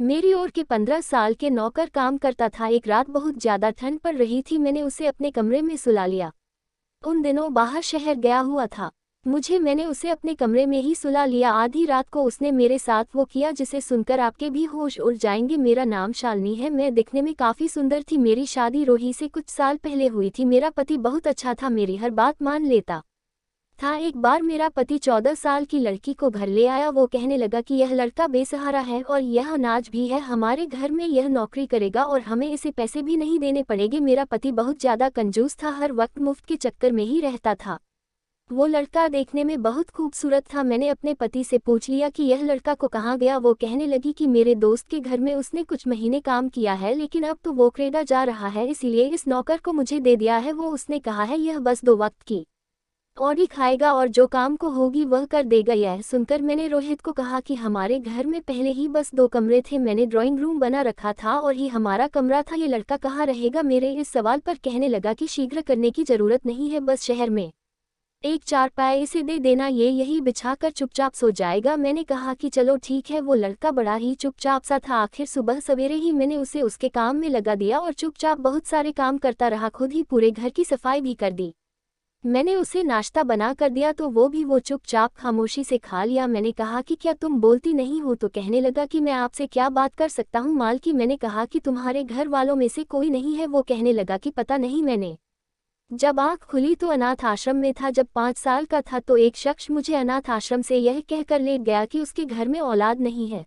मेरी ओर के 15 साल के नौकर काम करता था। एक रात बहुत ज्यादा ठंड पड़ रही थी, मैंने उसे अपने कमरे में सुला लिया। उन दिनों बाहर शहर गया हुआ था। मैंने उसे अपने कमरे में ही सुला लिया। आधी रात को उसने मेरे साथ वो किया जिसे सुनकर आपके भी होश उड़ जाएंगे। मेरा नाम शालिनी है, मैं दिखने में काफी सुंदर थी। मेरी शादी रोही से कुछ साल पहले हुई थी। मेरा पति बहुत अच्छा था, मेरी हर बात मान लेता था। एक बार मेरा पति 14 साल की लड़की को घर ले आया। वो कहने लगा कि यह लड़का बेसहारा है और यह अनाज भी है, हमारे घर में यह नौकरी करेगा और हमें इसे पैसे भी नहीं देने पड़ेंगे। मेरा पति बहुत ज्यादा कंजूस था, हर वक्त मुफ्त के चक्कर में ही रहता था। वो लड़का देखने में बहुत खूबसूरत था। मैंने अपने पति से पूछ लिया कि यह लड़का को कहाँ गया। वो कहने लगी कि मेरे दोस्त के घर में उसने कुछ महीने काम किया है, लेकिन अब तो वो कनाडा जा रहा है, इसीलिए इस नौकर को मुझे दे दिया है। वो उसने कहा है यह बस 2 वक्त की और ही खाएगा और जो काम को होगी वह कर देगा। यह सुनकर मैंने रोहित को कहा कि हमारे घर में पहले ही बस 2 कमरे थे, मैंने ड्राइंग रूम बना रखा था और ही हमारा कमरा था। ये लड़का कहाँ रहेगा? मेरे इस सवाल पर कहने लगा कि शीघ्र करने की जरूरत नहीं है, बस शहर में एक चारपाई इसे दे देना, ये यही बिछाकर चुपचाप सो जाएगा। मैंने कहा कि चलो ठीक है। वो लड़का बड़ा ही चुपचाप सा था। आखिर सुबह सवेरे ही मैंने उसे उसके काम में लगा दिया और चुपचाप बहुत सारे काम करता रहा, खुद ही पूरे घर की सफाई भी कर दी। मैंने उसे नाश्ता बना कर दिया तो वो चुपचाप खामोशी से खा लिया। मैंने कहा कि क्या तुम बोलती नहीं हो? तो कहने लगा कि मैं आपसे क्या बात कर सकता हूँ मालकी। मैंने कहा कि तुम्हारे घर वालों में से कोई नहीं है? वो कहने लगा कि पता नहीं, मैंने जब आँख खुली तो अनाथ आश्रम में था। जब 5 साल का था तो एक शख्स मुझे अनाथ आश्रम से यह कहकर ले गया कि उसके घर में औलाद नहीं है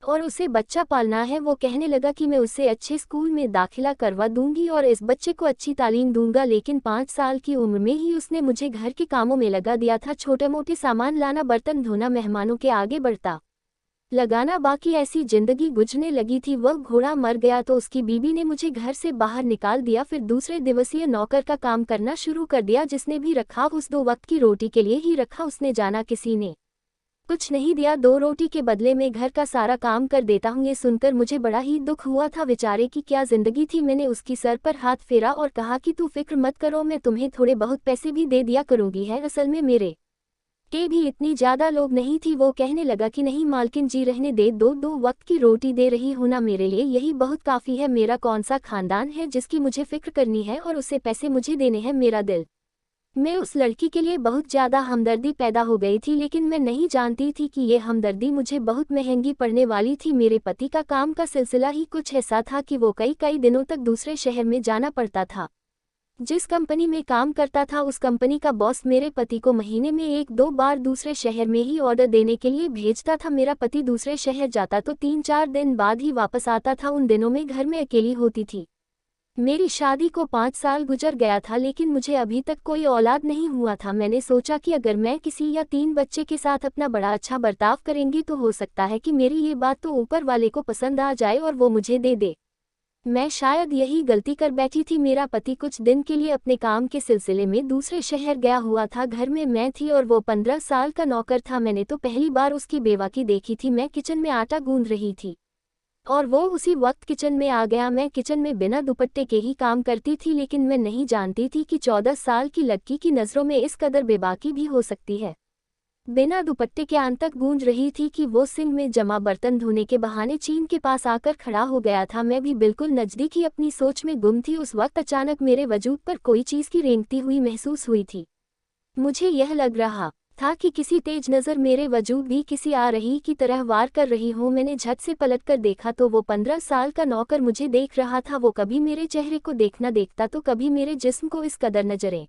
और उसे बच्चा पालना है। वो कहने लगा कि मैं उसे अच्छे स्कूल में दाखिला करवा दूंगी और इस बच्चे को अच्छी तालीम दूंगा, लेकिन 5 साल की उम्र में ही उसने मुझे घर के कामों में लगा दिया था। छोटे मोटे सामान लाना, बर्तन धोना, मेहमानों के आगे बढ़ता लगाना, बाकी ऐसी जिंदगी गुजरने लगी थी। वह घोड़ा मर गया तो उसकी बीबी ने मुझे घर से बाहर निकाल दिया। फिर दूसरे दिवसीय नौकर का काम करना शुरू कर दिया। जिसने भी रखा उस 2 वक्त की रोटी के लिए ही रखा। उसने जाना किसी ने कुछ नहीं दिया, 2 रोटी के बदले में घर का सारा काम कर देता हूँ। ये सुनकर मुझे बड़ा ही दुख हुआ था। बेचारे की क्या जिंदगी थी। मैंने उसकी सर पर हाथ फेरा और कहा कि तू फिक्र मत करो, मैं तुम्हें थोड़े बहुत पैसे भी दे दिया करूंगी। है असल में मेरे के भी इतनी ज्यादा लोग नहीं थी। वो कहने लगा कि नहीं मालकिन जी, रहने दे, 2 वक्त की रोटी दे रही हूं ना, मेरे लिए यही बहुत काफी है। मेरा कौन सा खानदान है जिसकी मुझे फिक्र करनी है और उसे पैसे मुझे देने हैं? मेरा दिल मैं उस लड़की के लिए बहुत ज्यादा हमदर्दी पैदा हो गई थी, लेकिन मैं नहीं जानती थी कि ये हमदर्दी मुझे बहुत महंगी पड़ने वाली थी। मेरे पति का काम का सिलसिला ही कुछ ऐसा था कि वो कई दिनों तक दूसरे शहर में जाना पड़ता था। जिस कंपनी में काम करता था उस कंपनी का बॉस मेरे पति को महीने में 1-2 बार दूसरे शहर में ही ऑर्डर देने के लिए भेजता था। मेरा पति दूसरे शहर जाता तो 3-4 दिन बाद ही वापस आता था। उन दिनों में घर में अकेली होती थी। मेरी शादी को 5 साल गुजर गया था, लेकिन मुझे अभी तक कोई औलाद नहीं हुआ था। मैंने सोचा कि अगर मैं किसी या 3 बच्चे के साथ अपना बड़ा अच्छा बर्ताव करेंगी तो हो सकता है कि मेरी ये बात तो ऊपर वाले को पसंद आ जाए और वो मुझे दे दे। मैं शायद यही गलती कर बैठी थी। मेरा पति कुछ दिन के लिए अपने काम के सिलसिले में दूसरे शहर गया हुआ था। घर में मैं थी और वो 15 साल का नौकर था। मैंने तो पहली बार उसकी बेवाकी देखी थी। मैं किचन में आटा गूंद रही थी और वो उसी वक्त किचन में आ गया। मैं किचन में बिना दुपट्टे के ही काम करती थी, लेकिन मैं नहीं जानती थी कि 14 साल की लड़की की नज़रों में इस कदर बेबाकी भी हो सकती है। बिना दुपट्टे के आंतक गूंज रही थी कि वो सिंक में जमा बर्तन धोने के बहाने चीन के पास आकर खड़ा हो गया था। मैं भी बिल्कुल नज़दीक ही अपनी सोच में गुम थी। उस वक्त अचानक मेरे वजूद पर कोई चीज़ की रेंगती हुई महसूस हुई थी। मुझे यह लग रहा था कि किसी तेज नज़र मेरे वजूद भी किसी आ रही की तरह वार कर रही हो। मैंने झट से पलटकर देखा तो वो 15 साल का नौकर मुझे देख रहा था। वो कभी मेरे चेहरे को देखना देखता तो कभी मेरे जिस्म को इस कदर नजरें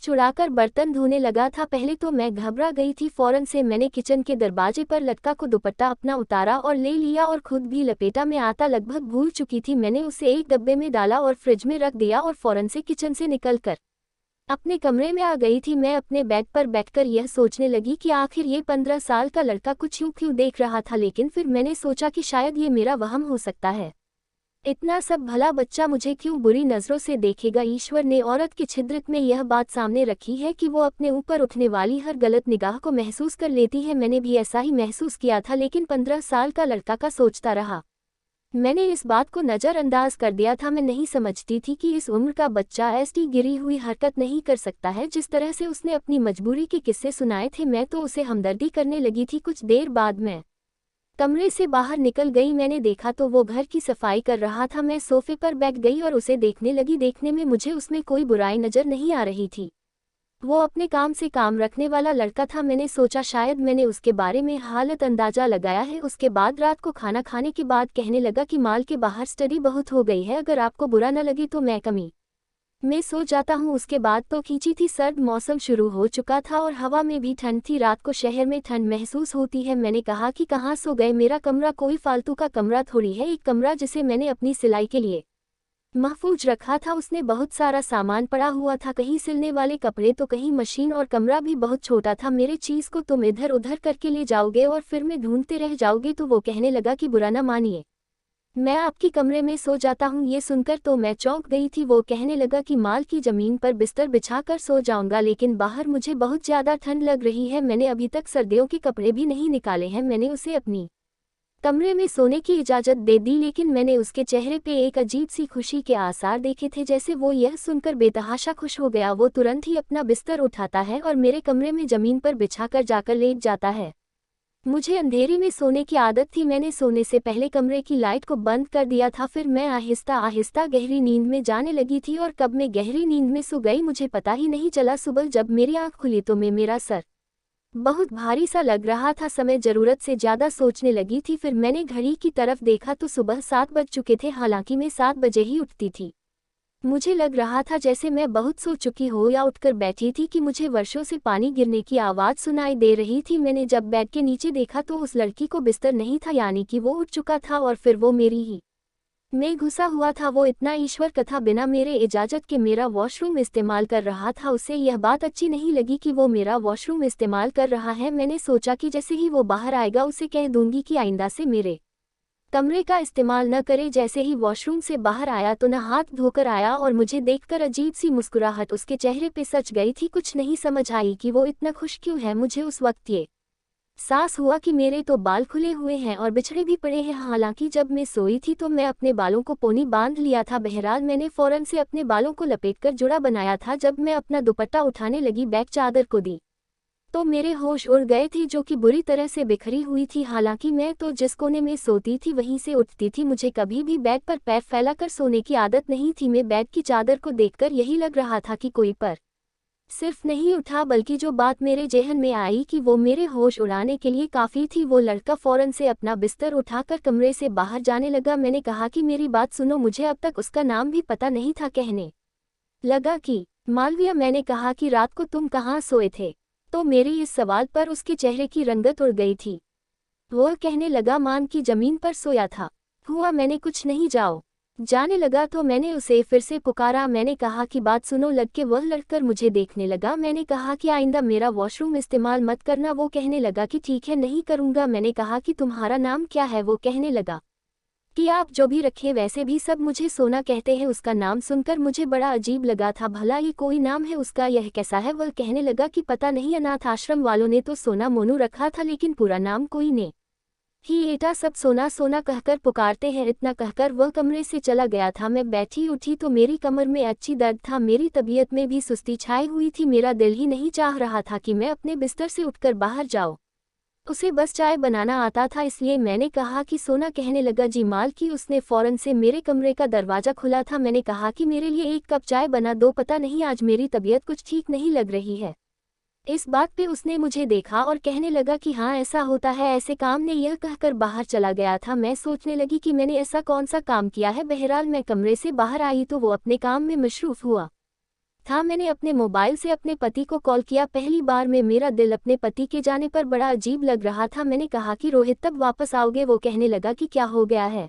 छुड़ाकर बर्तन धोने लगा था। पहले तो मैं घबरा गई थी। फौरन से मैंने किचन के दरवाजे पर लटका को दुपट्टा अपना उतारा और ले लिया और खुद भी लपेटा। मैं आटा लगभग भूल चुकी थी। मैंने उसे एक डब्बे में डाला और फ्रिज में रख दिया और फौरन से किचन से निकलकर अपने कमरे में आ गई थी। मैं अपने बेड पर बैठकर यह सोचने लगी कि आखिर ये 15 साल का लड़का कुछ यूं क्यों देख रहा था, लेकिन फिर मैंने सोचा कि शायद ये मेरा वहम हो सकता है। इतना सब भला बच्चा मुझे क्यों बुरी नज़रों से देखेगा? ईश्वर ने औरत की छिद्रक में यह बात सामने रखी है कि वो अपने ऊपर उठने वाली हर गलत निगाह को महसूस कर लेती है। मैंने भी ऐसा ही महसूस किया था, लेकिन 15 साल का लड़का का सोचता रहा। मैंने इस बात को नज़रअंदाज कर दिया था। मैं नहीं समझती थी कि इस उम्र का बच्चा ऐसी गिरी हुई हरकत नहीं कर सकता है जिस तरह से उसने अपनी मजबूरी के किस्से सुनाए थे। मैं तो उसे हमदर्दी करने लगी थी। कुछ देर बाद मैं कमरे से बाहर निकल गई। मैंने देखा तो वो घर की सफाई कर रहा था। मैं सोफे पर बैठ गई और उसे देखने लगी। देखने में मुझे उसमें कोई बुराई नजर नहीं आ रही थी। वो अपने काम से काम रखने वाला लड़का था। मैंने सोचा शायद मैंने उसके बारे में हालत अंदाजा लगाया है। उसके बाद रात को खाना खाने के बाद कहने लगा कि माल के बाहर स्टडी बहुत हो गई है, अगर आपको बुरा न लगे तो मैं कमी मैं सो जाता हूँ। उसके बाद तो खींची थी। सर्द मौसम शुरू हो चुका था और हवा में भी ठंड थी। रात को शहर में ठंड महसूस होती है। मैंने कहा कि कहाँ सो गए, मेरा कमरा कोई फालतू का कमरा थोड़ी है, एक कमरा जिसे मैंने अपनी सिलाई के लिए महफूज रखा था। उसने बहुत सारा सामान पड़ा हुआ था, कहीं सिलने वाले कपड़े तो कहीं मशीन, और कमरा भी बहुत छोटा था। मेरे चीज़ को तुम इधर उधर करके ले जाओगे और फिर मैं ढूंढते रह जाओगे। तो वो कहने लगा कि बुरा न मानिए, मैं आपके कमरे में सो जाता हूँ। ये सुनकर तो मैं चौंक गई थी। वो कहने लगा कि माल की ज़मीन पर बिस्तर बिछाकर सो जाऊंगा, लेकिन बाहर मुझे बहुत ज़्यादा ठंड लग रही है। मैंने अभी तक सर्दियों के कपड़े भी नहीं निकाले हैं। मैंने उसे अपनी कमरे में सोने की इजाज़त दे दी, लेकिन मैंने उसके चेहरे पे एक अजीब सी खुशी के आसार देखे थे, जैसे वो यह सुनकर बेतहाशा खुश हो गया। वो तुरंत ही अपना बिस्तर उठाता है और मेरे कमरे में ज़मीन पर बिछाकर जाकर लेट जाता है। मुझे अंधेरे में सोने की आदत थी। मैंने सोने से पहले कमरे की लाइट को बंद कर दिया था। फिर मैं आहिस्ता आहिस्ता गहरी नींद में जाने लगी थी और कब मैं गहरी नींद में सो गई मुझे पता ही नहीं चला। सुबह जब मेरी आँख खुली तो मेरा सर बहुत भारी सा लग रहा था। समय ज़रूरत से ज़्यादा सोचने लगी थी। फिर मैंने घड़ी की तरफ देखा तो सुबह 7 बज चुके थे। हालांकि मैं 7 बजे ही उठती थी। मुझे लग रहा था जैसे मैं बहुत सो चुकी हो या उठकर बैठी थी कि मुझे वर्षों से पानी गिरने की आवाज़ सुनाई दे रही थी। मैंने जब बेड के नीचे देखा तो उस लड़की को बिस्तर नहीं था, यानी कि वो उठ चुका था और फिर वो मेरी ही में घुसा हुआ था। वो इतना ईश्वर कथा बिना मेरे इजाज़त के मेरा वॉशरूम इस्तेमाल कर रहा था। उसे यह बात अच्छी नहीं लगी कि वो मेरा वॉशरूम इस्तेमाल कर रहा है। मैंने सोचा कि जैसे ही वो बाहर आएगा उसे कह दूंगी कि आइंदा से मेरे कमरे का इस्तेमाल न करे। जैसे ही वॉशरूम से बाहर आया तो न हाथ धोकर आया और मुझे देखकर अजीब सी मुस्कुराहट उसके चेहरे पे सच गई थी। कुछ नहीं समझ आई कि वो इतना खुश क्यों है। मुझे उस वक्त ये एहसास हुआ कि मेरे तो बाल खुले हुए हैं और बिछड़े भी पड़े हैं। हालांकि जब मैं सोई थी तो मैं अपने बालों को पोनी बांध लिया था। बहरहाल मैंने फौरन से अपने बालों को लपेटकर जुड़ा बनाया था। जब मैं अपना दुपट्टा उठाने लगी, बैक चादर को दी तो मेरे होश उड़ गए थे, जो कि बुरी तरह से बिखरी हुई थी। हालांकि मैं तो जिस कोने में सोती थी वहीं से उठती थी। मुझे कभी भी बेड पर पैर फैलाकर सोने की आदत नहीं थी। मैं बेड की चादर को देखकर यही लग रहा था कि कोई पर सिर्फ नहीं उठा, बल्कि जो बात मेरे जेहन में आई कि वो मेरे होश उड़ाने के लिए काफ़ी थी। वो लड़का फौरन से अपना बिस्तर उठाकर कमरे से बाहर जाने लगा। मैंने कहा कि मेरी बात सुनो, मुझे अब तक उसका नाम भी पता नहीं था। कहने लगा कि मालविया। मैंने कहा कि रात को तुम कहाँ सोए थे? तो मेरी इस सवाल पर उसके चेहरे की रंगत उड़ गई थी। वो कहने लगा मान की ज़मीन पर सोया था। हुआ मैंने कुछ नहीं, जाओ। जाने लगा तो मैंने उसे फिर से पुकारा। मैंने कहा कि बात सुनो। लड़के वह लड़कर मुझे देखने लगा। मैंने कहा कि आइंदा मेरा वॉशरूम इस्तेमाल मत करना। वो कहने लगा कि ठीक है, नहीं करूँगा। मैंने कहा कि तुम्हारा नाम क्या है? वो कहने लगा कि आप जो भी रखे, वैसे भी सब मुझे सोना कहते हैं। उसका नाम सुनकर मुझे बड़ा अजीब लगा था। भला ये कोई नाम है उसका? यह कैसा है? वह कहने लगा कि पता नहीं, अनाथ आश्रम वालों ने तो सोना मोनू रखा था, लेकिन पूरा नाम कोई ने ही एटा सब सोना सोना कहकर पुकारते हैं। इतना कहकर वह कमरे से चला गया था। मैं बैठी उठी तो मेरी कमर में अच्छी दर्द था। मेरी तबीयत में भी सुस्ती छाई हुई थी। मेरा दिल ही नहीं चाह रहा था कि मैं अपने बिस्तर से उठकर बाहर जाऊं। उसे बस चाय बनाना आता था, इसलिए मैंने कहा कि सोना। कहने लगा जी माल की। उसने फौरन से मेरे कमरे का दरवाज़ा खुला था। मैंने कहा कि मेरे लिए एक कप चाय बना दो, पता नहीं आज मेरी तबीयत कुछ ठीक नहीं लग रही है। इस बात पे उसने मुझे देखा और कहने लगा कि हाँ ऐसा होता है, ऐसे काम ने। यह कहकर बाहर चला गया था। मैं सोचने लगी कि मैंने ऐसा कौन सा काम किया है। बहरहाल मैं कमरे से बाहर आई तो वो अपने काम में मशरूफ़ हुआ था। मैंने अपने मोबाइल से अपने पति को कॉल किया। पहली बार में मेरा दिल अपने पति के जाने पर बड़ा अजीब लग रहा था। मैंने कहा कि रोहित तब वापस आओगे? वो कहने लगा कि क्या हो गया है?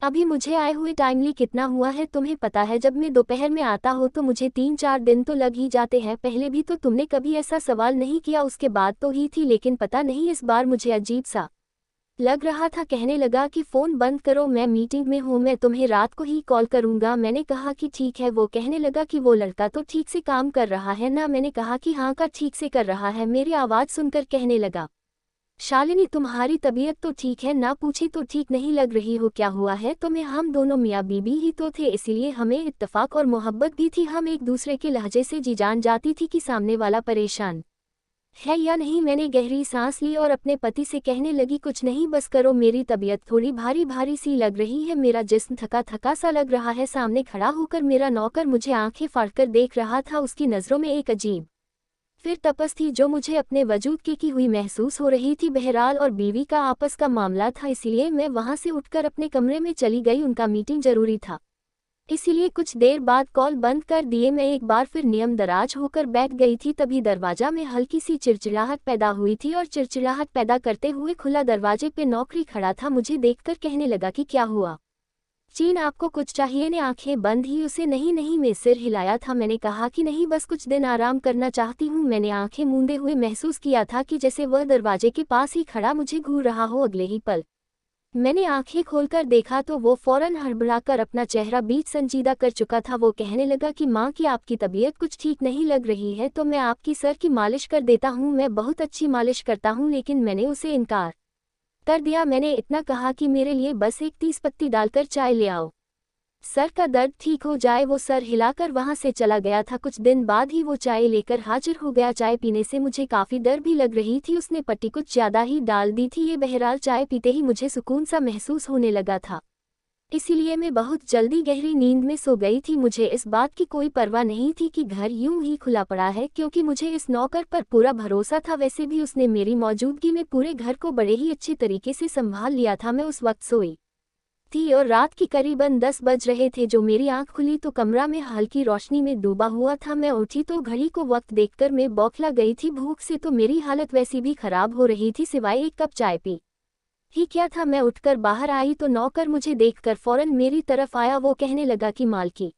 अभी मुझे आए हुए टाइमली कितना हुआ है तुम्हें पता है? जब मैं दोपहर में आता हो तो मुझे 3-4 दिन तो लग ही जाते हैं। पहले भी तो तुमने कभी ऐसा सवाल नहीं किया, उसके बाद तो ही थी, लेकिन पता नहीं इस बार मुझे अजीब सा लग रहा था। कहने लगा कि फ़ोन बंद करो, मैं मीटिंग में हूँ, मैं तुम्हें रात को ही कॉल करूँगा। मैंने कहा कि ठीक है। वो कहने लगा कि वो लड़का तो ठीक से काम कर रहा है ना? मैंने कहा कि हाँ का ठीक से कर रहा है। मेरी आवाज़ सुनकर कहने लगा शालिनी तुम्हारी तबीयत तो ठीक है ना? पूछी तो ठीक नहीं लग रही हो, क्या हुआ है तुम्हें? हम दोनों मियाँ बीबी ही तो थे, इसीलिए हमें इत्तेफाक और मोहब्बत भी थी। हम एक दूसरे के लहजे से जी जान जाती थी कि सामने वाला परेशान है या नहीं। मैंने गहरी सांस ली और अपने पति से कहने लगी, कुछ नहीं, बस करो। मेरी तबीयत थोड़ी भारी भारी सी लग रही है, मेरा जिस्म थका थका सा लग रहा है। सामने खड़ा होकर मेरा नौकर मुझे आंखें फाड़कर देख रहा था। उसकी नज़रों में एक अजीब फिर तपस थी जो मुझे अपने वजूद की हुई महसूस हो रही थी। बहरहाल और बीवी का आपस का मामला था, इसलिए मैं वहां से उठकर अपने कमरे में चली गई। उनका मीटिंग जरूरी था, इसीलिए कुछ देर बाद कॉल बंद कर दिए मैं एक बार फिर नियम दराज होकर बैठ गई थी। तभी दरवाजा में हल्की सी चिड़चिड़ाहट पैदा हुई थी और चिड़चिड़ाहट पैदा करते हुए खुला दरवाजे पे नौकरी खड़ा था। मुझे देखकर कहने लगा कि क्या हुआ चीन, आपको कुछ चाहिए? ने आंखें बंद ही उसे नहीं नहीं में सिर हिलाया था। मैंने कहा कि नहीं, बस कुछ दिन आराम करना चाहती हूँ। मैंने आंखें मूंदे हुए महसूस किया था कि जैसे वह दरवाजे के पास ही खड़ा मुझे घूर रहा हो। अगले ही पल मैंने आंखें खोलकर देखा तो वो फौरन हड़बड़ाकर अपना चेहरा बीच संजीदा कर चुका था। वो कहने लगा कि माँ की आपकी तबीयत कुछ ठीक नहीं लग रही है तो मैं आपकी सर की मालिश कर देता हूँ। मैं बहुत अच्छी मालिश करता हूँ, लेकिन मैंने उसे इनकार कर दिया। मैंने इतना कहा कि मेरे लिए बस एक 30 पत्ती डालकर चाय ले आओ, सर का दर्द ठीक हो जाए। वो सर हिलाकर वहां से चला गया था। कुछ दिन बाद ही वो चाय लेकर हाजिर हो गया। चाय पीने से मुझे काफ़ी डर भी लग रही थी, उसने पत्ती कुछ ज़्यादा ही डाल दी थी। ये बहरहाल चाय पीते ही मुझे सुकून सा महसूस होने लगा था, इसीलिए मैं बहुत जल्दी गहरी नींद में सो गई थी। मुझे इस बात की कोई परवाह नहीं थी कि घर यूं ही खुला पड़ा है, क्योंकि मुझे इस नौकर पर पूरा भरोसा था। वैसे भी उसने मेरी मौजूदगी में पूरे घर को बड़े ही अच्छी तरीके से संभाल लिया था। मैं उस वक्त सोई थी और रात की करीबन 10 बज रहे थे। जो मेरी आंख खुली तो कमरा में हल्की रोशनी में डूबा हुआ था। मैं उठी तो घड़ी को वक्त देखकर मैं बौखला गई थी। भूख से तो मेरी हालत वैसी भी खराब हो रही थी, सिवाय एक कप चाय पी ही क्या था। मैं उठकर बाहर आई तो नौकर मुझे देखकर फौरन मेरी तरफ आया। वो कहने लगा कि मालकी,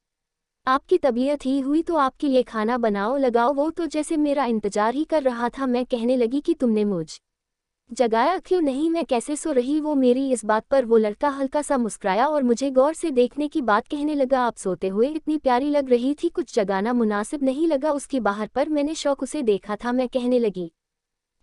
आपकी तबीयत ही हुई तो आपके लिए खाना बनाओ लगाओ। वो तो जैसे मेरा इंतजार ही कर रहा था। मैं कहने लगी कि तुमने मुझ जगाया क्यों नहीं, मैं कैसे सो रही। वो मेरी इस बात पर वो लड़का हल्का सा मुस्कुराया और मुझे गौर से देखने की बात कहने लगा, आप सोते हुए इतनी प्यारी लग रही थी, कुछ जगाना मुनासिब नहीं लगा। उसकी बाहर पर मैंने शौक उसे देखा था। मैं कहने लगी,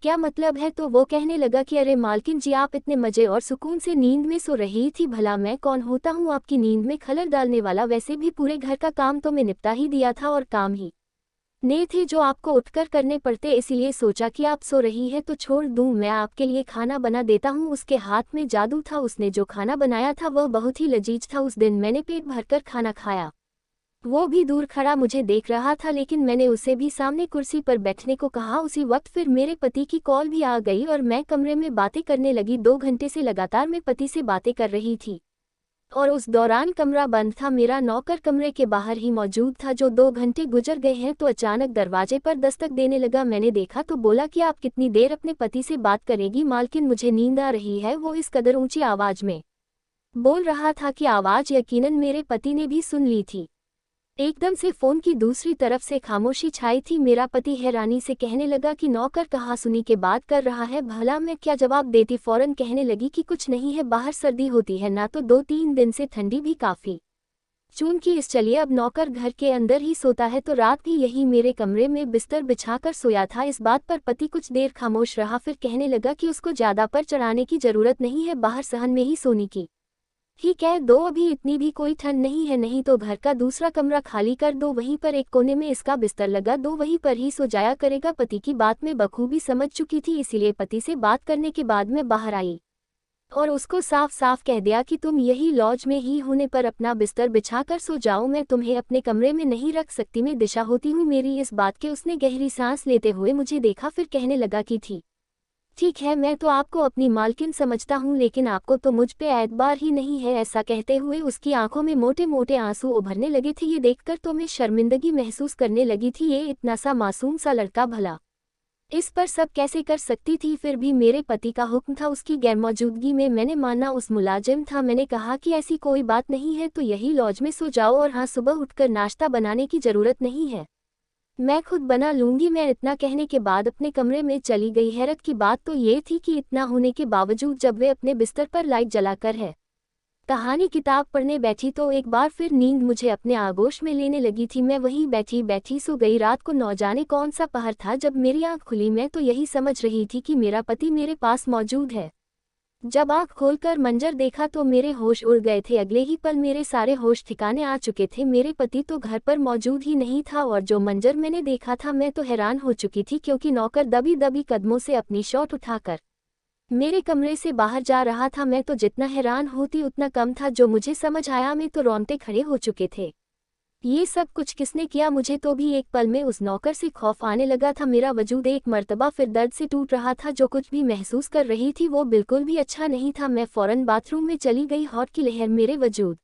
क्या मतलब है? तो वो कहने लगा कि अरे मालकिन जी, आप इतने मजे और सुकून से नींद में सो रही थी, भला मैं कौन होता हूँ आपकी नींद में खलल डालने वाला। वैसे भी पूरे घर का काम तो मैं निपटा ही दिया था और काम ही ने थे जो आपको उठकर करने पड़ते, इसीलिए सोचा कि आप सो रही है तो छोड़ दूं, मैं आपके लिए खाना बना देता हूं। उसके हाथ में जादू था, उसने जो खाना बनाया था वह बहुत ही लजीज था। उस दिन मैंने पेट भरकर खाना खाया। वो भी दूर खड़ा मुझे देख रहा था, लेकिन मैंने उसे भी सामने कुर्सी पर बैठने को कहा। उसी वक्त फिर मेरे पति की कॉल भी आ गई और मैं कमरे में बातें करने लगी। 2 घंटे से लगातार मैं पति से बातें कर रही थी और उस दौरान कमरा बंद था। मेरा नौकर कमरे के बाहर ही मौजूद था। जो 2 घंटे गुजर गए हैं तो अचानक दरवाजे पर दस्तक देने लगा। मैंने देखा तो बोला कि आप कितनी देर अपने पति से बात करेगी मालकिन, मुझे नींद आ रही है। वो इस कदर ऊंची आवाज में बोल रहा था कि आवाज यकीनन मेरे पति ने भी सुन ली थी। एकदम से फोन की दूसरी तरफ से खामोशी छाई थी। मेरा पति हैरानी से कहने लगा कि नौकर कहाँ सुनी के बात कर रहा है, भला मैं क्या जवाब देती। फौरन कहने लगी कि कुछ नहीं है, बाहर सर्दी होती है ना, तो 2-3 दिन से ठंडी भी काफ़ी चूंकि इस चलिए अब नौकर घर के अंदर ही सोता है तो रात भी यही मेरे कमरे में बिस्तर बिछाकर सोया था। इस बात पर पति कुछ देर खामोश रहा, फिर कहने लगा कि उसको ज़्यादा पर चढ़ाने की ज़रूरत नहीं है, बाहर सहन में ही सोने की ही कह दो, अभी इतनी भी कोई ठंड नहीं है। नहीं तो घर का दूसरा कमरा खाली कर दो, वहीं पर एक कोने में इसका बिस्तर लगा दो, वहीं पर ही सो जाया करेगा। पति की बात में बखूबी समझ चुकी थी, इसीलिए पति से बात करने के बाद मैं बाहर आई और उसको साफ साफ कह दिया कि तुम यही लॉज में ही होने पर अपना बिस्तर बिछा कर सो जाओ, मैं तुम्हें अपने कमरे में नहीं रख सकती, मैं दिशा होती हूँ। मेरी इस बात के उसने गहरी सांस लेते हुए मुझे देखा, फिर कहने लगा कि ठीक है, मैं तो आपको अपनी मालकिन समझता हूँ, लेकिन आपको तो मुझ पे एतबार ही नहीं है। ऐसा कहते हुए उसकी आंखों में मोटे मोटे आंसू उभरने लगे थे। ये देखकर तो मैं शर्मिंदगी महसूस करने लगी थी। ये इतना सा मासूम सा लड़का भला इस पर सब कैसे कर सकती थी। फिर भी मेरे पति का हुक्म था, उसकी गैरमौजूदगी में मैंने माना उस मुलाजिम था। मैंने कहा कि ऐसी कोई बात नहीं है तो यही लॉज में सो जाओ, और हाँ, सुबह उठकर नाश्ता बनाने की ज़रूरत नहीं है, मैं खुद बना लूंगी। मैं इतना कहने के बाद अपने कमरे में चली गई। हैरत की बात तो ये थी कि इतना होने के बावजूद जब वे अपने बिस्तर पर लाइट जलाकर है कहानी किताब पढ़ने बैठी तो एक बार फिर नींद मुझे अपने आगोश में लेने लगी थी। मैं वहीं बैठी बैठी सो गई। रात को न जाने कौन सा पहर था, जब मेरी आंख खुली मैं तो यही समझ रही थी कि मेरा पति मेरे पास मौजूद है। जब आँख खोलकर मंजर देखा तो मेरे होश उड़ गए थे। अगले ही पल मेरे सारे होश ठिकाने आ चुके थे। मेरे पति तो घर पर मौजूद ही नहीं था और जो मंजर मैंने देखा था मैं तो हैरान हो चुकी थी, क्योंकि नौकर दबी दबी कदमों से अपनी शर्ट उठाकर मेरे कमरे से बाहर जा रहा था। मैं तो जितना हैरान होती उतना कम था। जो मुझे समझ आया, में तो रोंगटे खड़े हो चुके थे। ये सब कुछ किसने किया? मुझे तो भी एक पल में उस नौकर से खौफ आने लगा था। मेरा वजूद एक मर्तबा फिर दर्द से टूट रहा था। जो कुछ भी महसूस कर रही थी वो बिल्कुल भी अच्छा नहीं था। मैं फौरन बाथरूम में चली गई। हॉट की लहर मेरे वजूद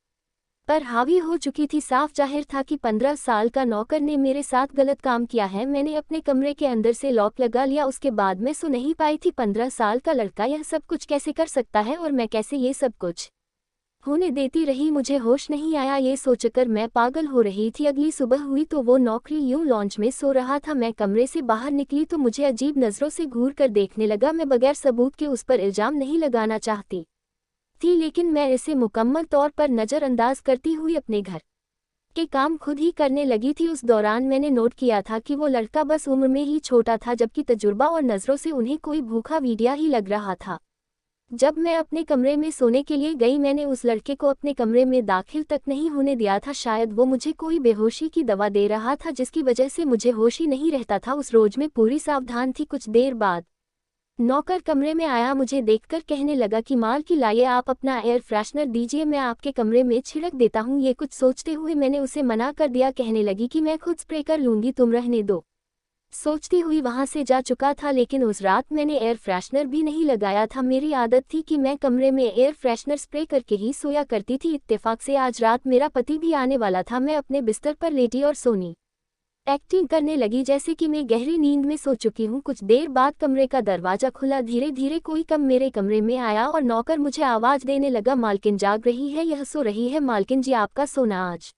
पर हावी हो चुकी थी। साफ जाहिर था कि 15 साल का नौकर ने मेरे साथ गलत काम किया है। मैंने अपने कमरे के अंदर से लॉक लगा लिया। उसके बाद मैं सो नहीं पाई थी। 15 साल का लड़का यह सब कुछ कैसे कर सकता है और मैं कैसे ये सब कुछ होने देती रही? मुझे होश नहीं आया। ये सोचकर मैं पागल हो रही थी। अगली सुबह हुई तो वो नौकरी यूं लॉन्च में सो रहा था। मैं कमरे से बाहर निकली तो मुझे अजीब नज़रों से घूर कर देखने लगा। मैं बगैर सबूत के उस पर इल्ज़ाम नहीं लगाना चाहती थी, लेकिन मैं इसे मुकम्मल तौर पर नज़रअंदाज करती हुई अपने घर के काम खुद ही करने लगी थी। उस दौरान मैंने नोट किया था कि वो लड़का बस उम्र में ही छोटा था, जबकि तजुर्बा और नज़रों से उन्हें कोई भूखा वीडिया ही लग रहा था। जब मैं अपने कमरे में सोने के लिए गई, मैंने उस लड़के को अपने कमरे में दाखिल तक नहीं होने दिया था। शायद वो मुझे कोई बेहोशी की दवा दे रहा था, जिसकी वजह से मुझे होश ही नहीं रहता था। उस रोज में पूरी सावधान थी। कुछ देर बाद नौकर कमरे में आया। मुझे देखकर कहने लगा कि माल की लाइए, आप अपना एयर फ्रेशनर दीजिए, मैं आपके कमरे में छिड़क देता हूँ। ये कुछ सोचते हुए मैंने उसे मना कर दिया। कहने लगी कि मैं खुद स्प्रे कर लूँगी, तुम रहने दो। सोचती हुई वहां से जा चुका था, लेकिन उस रात मैंने एयर फ्रेशनर भी नहीं लगाया था। मेरी आदत थी कि मैं कमरे में एयर फ्रेशनर स्प्रे करके ही सोया करती थी। इत्तेफाक से आज रात मेरा पति भी आने वाला था। मैं अपने बिस्तर पर लेटी और सोनी एक्टिंग करने लगी जैसे कि मैं गहरी नींद में सो चुकी हूँ। कुछ देर बाद कमरे का दरवाजा खुला। धीरे धीरे कोई कम मेरे कमरे में आया और नौकर मुझे आवाज़ देने लगा, मालकिन जाग रही है, यह सो रही है। मालकिन जी, आपका सोना आज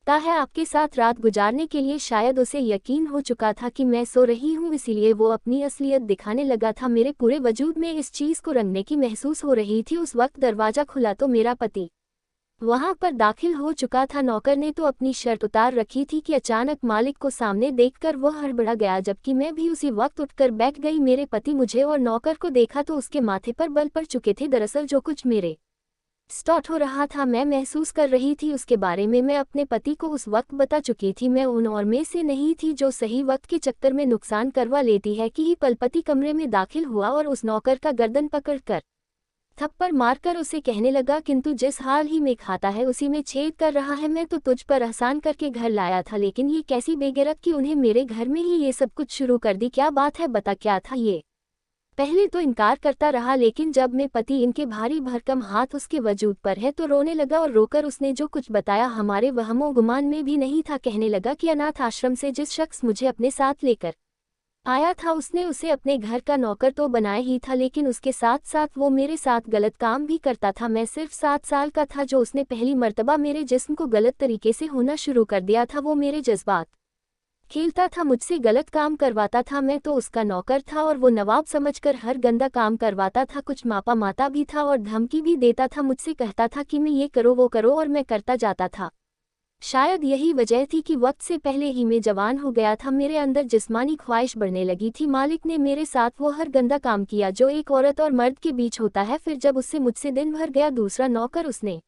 है आपके साथ रात गुजारने के लिए। शायद उसे यकीन हो चुका था कि मैं सो रही हूँ, इसीलिए वो अपनी असलियत दिखाने लगा था। मेरे पूरे वजूद में इस चीज़ को रंगने की महसूस हो रही थी। उस वक्त दरवाज़ा खुला तो मेरा पति वहां पर दाखिल हो चुका था। नौकर ने तो अपनी शर्ट उतार रखी थी कि अचानक मालिक को सामने देखकर वह हड़बड़ा गया, जबकि मैं भी उसी वक्त उठकर बैठ गई। मेरे पति मुझे और नौकर को देखा तो उसके माथे पर बल पड़ चुके थे। दरअसल जो कुछ मेरे स्टार्ट हो रहा था मैं महसूस कर रही थी, उसके बारे में मैं अपने पति को उस वक्त बता चुकी थी। मैं उन और में से नहीं थी जो सही वक्त के चक्कर में नुकसान करवा लेती है। कि ही पल पति कमरे में दाखिल हुआ और उस नौकर का गर्दन पकड़कर थप्पड़ मारकर उसे कहने लगा, किंतु जिस हाल ही में खाता है उसी में छेद कर रहा है। मैं तो तुझ पर एहसान करके घर लाया था, लेकिन ये कैसी बेगैरत कि उन्हें मेरे घर में ही ये सब कुछ शुरू कर दी। क्या बात है, बता क्या था ये? पहले तो इनकार करता रहा, लेकिन जब मैं पति इनके भारी भरकम हाथ उसके वजूद पर है तो रोने लगा और रोकर उसने जो कुछ बताया हमारे वहमो गुमान में भी नहीं था। कहने लगा कि अनाथ आश्रम से जिस शख्स मुझे अपने साथ लेकर आया था उसने उसे अपने घर का नौकर तो बनाया ही था, लेकिन उसके साथ साथ वो मेरे साथ गलत काम भी करता था। मैं सिर्फ 7 साल का था जो उसने पहली मर्तबा मेरे जिस्म को गलत तरीके से होना शुरू कर दिया था। वो मेरे जज्बात खेलता था, मुझसे गलत काम करवाता था। मैं तो उसका नौकर था और वो नवाब समझकर हर गंदा काम करवाता था। कुछ मापा माता भी था और धमकी भी देता था। मुझसे कहता था कि मैं ये करो वो करो और मैं करता जाता था। शायद यही वजह थी कि वक्त से पहले ही मैं जवान हो गया था। मेरे अंदर जिस्मानी ख्वाहिश बढ़ने लगी थी। मालिक ने मेरे साथ वो हर गंदा काम किया जो एक औरत और मर्द के बीच होता है। फिर जब उससे मुझसे दिन भर गया दूसरा नौकर उसने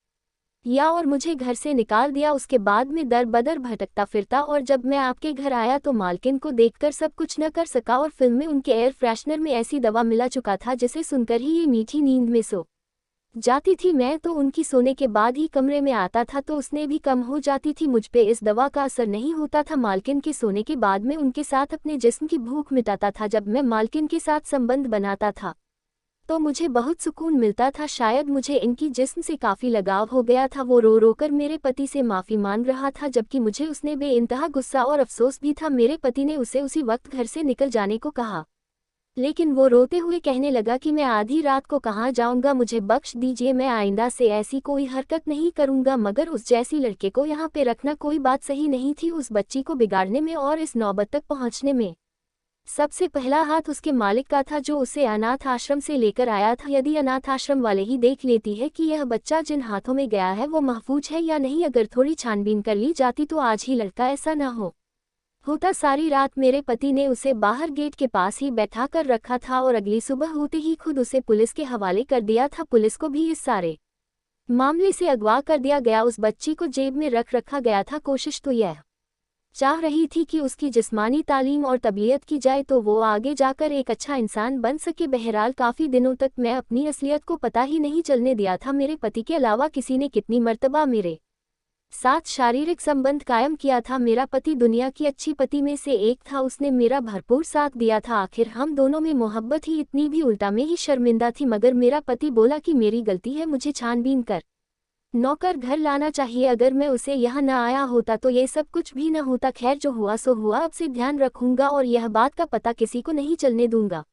या और मुझे घर से निकाल दिया। उसके बाद में दर बदर भटकता फिरता, और जब मैं आपके घर आया तो मालकिन को देखकर सब कुछ न कर सका और फिल्म में उनके एयर फ्रेशनर में ऐसी दवा मिला चुका था जिसे सुनकर ही ये मीठी नींद में सो जाती थी। मैं तो उनकी सोने के बाद ही कमरे में आता था तो उसने भी कम हो जाती थी। मुझ पे इस दवा का असर नहीं होता था। मालकिन के सोने के बाद में उनके साथ अपने जिस्म की भूख मिटाता था। जब मैं मालकिन के साथ संबंध बनाता था तो मुझे बहुत सुकून मिलता था। शायद मुझे इनकी जिस्म से काफ़ी लगाव हो गया था। वो रो रो कर मेरे पति से माफ़ी मांग रहा था, जबकि मुझे उसने बेइंतहा गुस्सा और अफसोस भी था। मेरे पति ने उसे उसी वक्त घर से निकल जाने को कहा, लेकिन वो रोते हुए कहने लगा कि मैं आधी रात को कहाँ जाऊँगा, मुझे बख्श दीजिए, मैं आइंदा से ऐसी कोई हरकत नहीं करूँगा। मगर उस जैसी लड़के को यहाँ पे रखना कोई बात सही नहीं थी। उस बच्ची को बिगाड़ने में और इस नौबत तक पहुँचने में सबसे पहला हाथ उसके मालिक का था जो उसे अनाथ आश्रम से लेकर आया था। यदि अनाथ आश्रम वाले ही देख लेती है कि यह बच्चा जिन हाथों में गया है वो महफूज है या नहीं, अगर थोड़ी छानबीन कर ली जाती तो आज ही लड़का ऐसा न हो होता सारी रात मेरे पति ने उसे बाहर गेट के पास ही बैठा कर रखा था और अगली सुबह होते ही खुद उसे पुलिस के हवाले कर दिया था। पुलिस को भी इस सारे मामले से अगवा कर दिया गया। उस बच्ची को जेब में रख रखा गया था। कोशिश तो यह चाह रही थी कि उसकी जिस्मानी तालीम और तबीयत की जाए तो वो आगे जाकर एक अच्छा इंसान बन सके। बहरहाल काफ़ी दिनों तक मैं अपनी असलियत को पता ही नहीं चलने दिया था। मेरे पति के अलावा किसी ने कितनी मर्तबा मेरे साथ शारीरिक संबंध कायम किया था। मेरा पति दुनिया की अच्छी पति में से एक था। उसने मेरा भरपूर साथ दिया था। आखिर हम दोनों में मोहब्बत ही इतनी भी उल्टा में ही शर्मिंदा थी। मगर मेरा पति बोला कि मेरी गलती है, मुझे छानबीन कर नौकर घर लाना चाहिए। अगर मैं उसे यहाँ न आया होता तो ये सब कुछ भी न होता। खैर जो हुआ सो हुआ, अब से ध्यान रखूंगा और यह बात का पता किसी को नहीं चलने दूंगा।